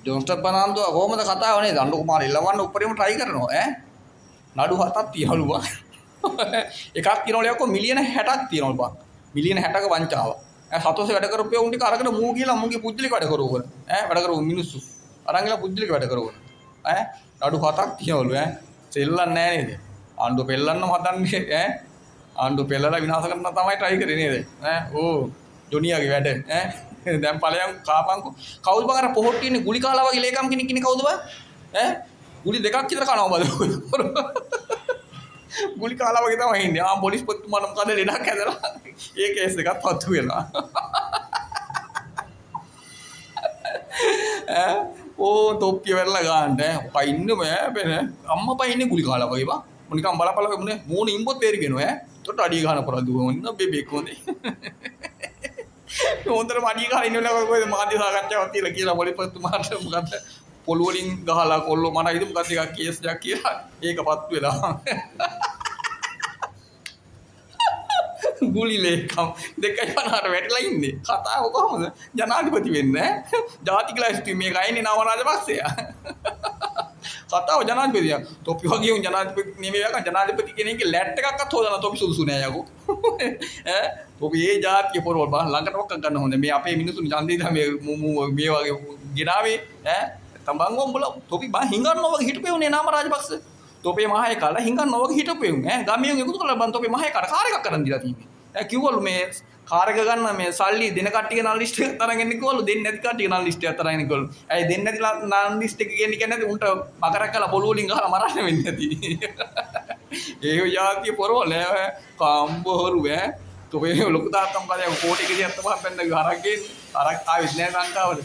ජොන්ස්ටන් ප්‍රනාන්දුව කොහොමද කතාව නේද? අඬු කුමාරී ලවන්න උඩරිම try කරනවා ඈ. නඩු 7ක් තියනවලු බං. එකක් තියනවලු යකෝ මිලියන 60ක් තියනවලු බං. මිලියන 60ක වංචාව. සතෝෂේ වැඩ කරපු උන් ටික අරගෙන මූ ගිහලා මුගේ පුජ්ජලික වැඩ කරවගෙන වැඩ කරපු මිනිස්සු අරන් ගිහලා පුජ්ජලික වැඩ කරවගෙන නඩු 7ක් තියනවලු සෙල්ලන්නේ නැහැ නේද? ආණ්ඩු පෙල්ලන්නම හදන්නේ ආණ්ඩු පෙල්ලලා විනාශ කරන්න තමයි try කරේ නේද? ඕ ජොනියාගේ වැඩ දැන් ඵලයන් කාපන්කෝ. කවුද බං අර පොහොට්ටි ඉන්නේ ගුලි කාලා වගේ ලේකම් කෙනෙක් ඉන්නේ කවුද බං? ගුලි දෙකක් විතර කනවා බද. ගුලි කාලා වගේ තමයි ඉන්නේ. පොලිස් පොත්තුමාට මොකද ලෙඩක් හැදලා. ඒ කේස් එකක් පත්තු වෙලා. ඕ තොප්පිය වෙරලා ගන්නට පයින්න බෑනේ. අම්මා පයින්නේ ගුලි කාලා වගේ බං. මොනිකම් බලපල මොනේ මෝන ඉම්බොත් තේරිගෙනවා තොට අඩිය ගන්න පොරල් දුව මොන්න බේබෙක් හොඳේ. හොඳට මඩිය ගහලා ඉන්න වෙලාවක කොහෙද මාධ්‍ය සාකච්ඡාවක් තියලා කියලා පොලිස් පොත්තුමාට මොකද පොළු වලින් ගහලා කොල්ලෝ මට හිතුව මොකක්ද එකක් කේස් එකක් කියලා ඒකපත් වෙලා ගුලි ලේකම් 2.50ට වැටිලා ඉන්නේ කතාව කොහමද ජනාධිපති වෙන්නේ ජාතික ලයිස්තු මේක අයිනේ නාම රාජපක්ෂය කතාව ජනාධිපතිය තොපි වගේ උන් ජනාධිපති නෙමෙයි යකන් ජනාධිපති කෙනෙක්ගේ ලැට් එකක්වත් හොදලා තොපි සුදුසු නෑ යකෝ තොපි ඒ ජාතිය පොරවල් බා ළඟට ඔක්ක ගන්න හොඳ මේ අපේ මිනිස්සුන් ඡන්දේ තමයි මේ වගේ ගෙනාවේ තඹන් උඹලා තොපි බා හිඟන්නෝ වගේ හිටපෙවුනේ නාම රාජපක්ෂ තොපේ මහේ කාලා හිඟන්නෝ වගේ හිටපෙවුන් ගමියුන් එකතු කරලා බන් තොපේ මහේ කාට කාර් එකක් කරන් දීලා තියෙන්නේ කිව්වලු මේ කාර් එක ගන්න මේ සල්ලි දෙන කට්ටිය නල් ලිස්ට් එක තරන් එන්නේ කිව්වලු දෙන්නේ නැති කට්ටිය නල් ලිස්ට් එක තරන් එන්නේ කිව්වලු ඇයි දෙන්නේ නැති නල් ලිස්ට් එක කියන්නේ නැති උන්ට මකරක් කරලා පොළු වලින් ගහලා මරන්න වෙන්නේ නැති ඒ යාතිය පොරවල කම්බෝරු තොපේ ලොකු තාත්තම කලිය කෝටි 175ක් බෙන්ද හරක් ගේන්නේ හරක් ආවෙත් නෑ ලංකාවට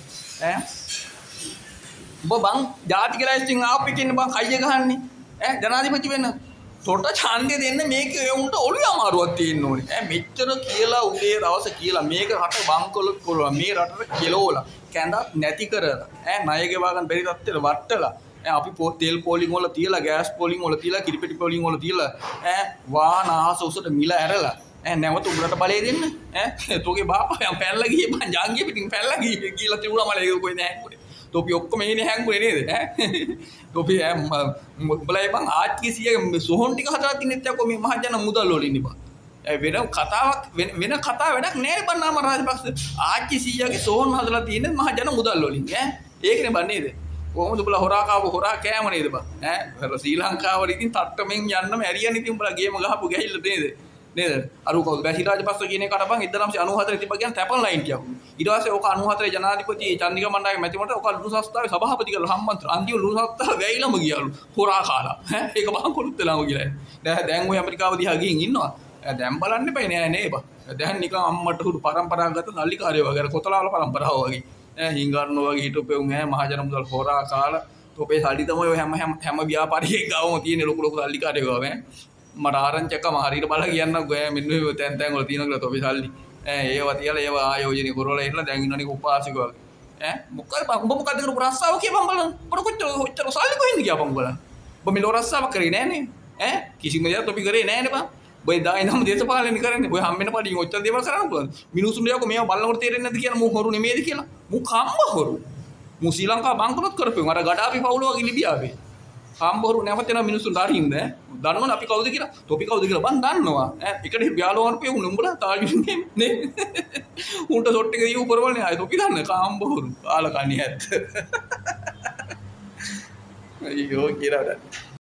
ඔබ බං ජාතික ලයිස්ටින් ආපෙක ඉන්න බං කයිය ගහන්නේ ජනාධිපති වෙන්න තොට ඡන්දය දෙන්න මේක උන්ට ඔළුවේ අමාරුවක් තියෙන්න ඕනේ මෙච්චර කියලා උදේ දවස කියලා මේක රට බංකොලොත් කරලා මේ රටට කෙලවලා කැඳක් නැති කරලා ණය ගෙවා ගන්න බැරි තත්ත්වෙට වට්ටලා අපි තෙල් පෝලිං වල තියලා ගෑස් පෝලිං වල තියලා කිරිපිටි පෝලිං වල තියලා වාහන ආස උසට මිල ඇරලා නැවත උඹට බලය දෙන්න තෝගේ බාපා පැනලා ගියේ බං ජාංගිය පිටින් පැනලා ගියේ කියලා තිබුණා මල ඒක කොහෙද හැංගුනේ තොපි ඔක්කොම එන්නේ හැංගුනේ නේද තොපි උඹලා බං ආච්චි සියගේ සොහොන් ටික හදලා තින්නෙත් යකෝ මේ මහජන මුදල් වල ඉන්නේ බං වෙන කතාවක් වෙන කතා වැඩක් නෑ බං නාම රාජපක්ෂ ආච්චි සියගේ සොහොන් හදලා තින්නේ මහජන මුදල් වලින් ඒකනේ බං නේද කොහොමද උඹලා හොරා කාපු හොරා කෑම නේද බං ශ්‍රී ලංකාවල ඉතින් තට්ටමෙන් යන්නම ඇරියන් ඉතින් උඹලා ගේම ගහපු ගැහිල්ල නේද නේද අර කවුද බැසි රාජපක්ෂ කියන එකට බං 1994 තිබ්බ කියන තැපන් ලයින් කියපු ඊට පස්සේ ඕක 94 ජනාධිපති චන්දිකා මණ්ඩාගේ මැතිමට ඕක ලුණු සස්තාවේ සභාපති කරලා හම්බන්තර අන්තිම ලුණු සස්තාව වැයිලම ගියලු හොරා කාලා ඒක බං කොළුත් වෙලාම ගිහලා දැන් ඔය ඇමරිකාව දිහා ගිහින් ඉන්නවා දැන් බලන්න එපා නෑ නේ බං දැන් නිකන් අම්මට හුරු පරම්පරාගත නල්ලිකාරයෝ වගේ කොතලාවල පරම්පරාව වගේ හිඟන්නෝ වගේ හිටපෙවුන් මහජන මුදල් හොරා කාලා තොපේ සල්ලි තමයි ඔය හැම ව්‍යාපාරියෙක් ගාවම තියෙන ලොකු නල්ලිකාරයෝ ගාව මට ආරංචිකම හරියට බලලා කියන්න ගොයා මෙන්න මේ තැන් තැන් වල තියෙනවා කියලා තොපි සල්ලි ඒවා තියලා ඒවා ආයෝජනය කරවලා ඉන්න දැන් ඉන්නනේ උපාසිකව මොකද උඹ මොකද කරපු රස්සාව කියපන් බලන්න උඹ කොච්චර සල්ලි කොහෙන්ද කියපන් බලන්න උඹ මෙලෝ රස්සාව කරේ නෑනේ කිසිම දෙයක් තොපි කරේ නෑනේ බං ඔය දායිනම දේශපාලනය කරන්නේ ඔය හම්බෙන්න පඩින් ඔච්චර දේවල් කරන්න පුළුවන් මිනිසුන් දෙයක මේව බලනකොට තේරෙන්නේ නැද්ද කියලා මූ හොරු නෙමෙයිද කියලා මූ කම්ම හොරු මූ ශ්‍රී ලංකාව බංකොලොත් කරපෙමු අර ගඩාපි පවුල වගේ ලිබියාවේ හම්බවරු නැවතෙන මිනිස්සුන් දරින්ද දන්නවනේ අපි කවුද කියලා තොපි කවුද කියලා බං දන්නවා එකට ව්‍යාලෝවන පෙවුනේ උඹලා තාජුන්නේ නේ උන්ට සොට් එක දීපු පොරවල්නේ ආයි තොපි දන්න කාම්බවරු කාලා කණි ඇත්ත අයියෝ කියලා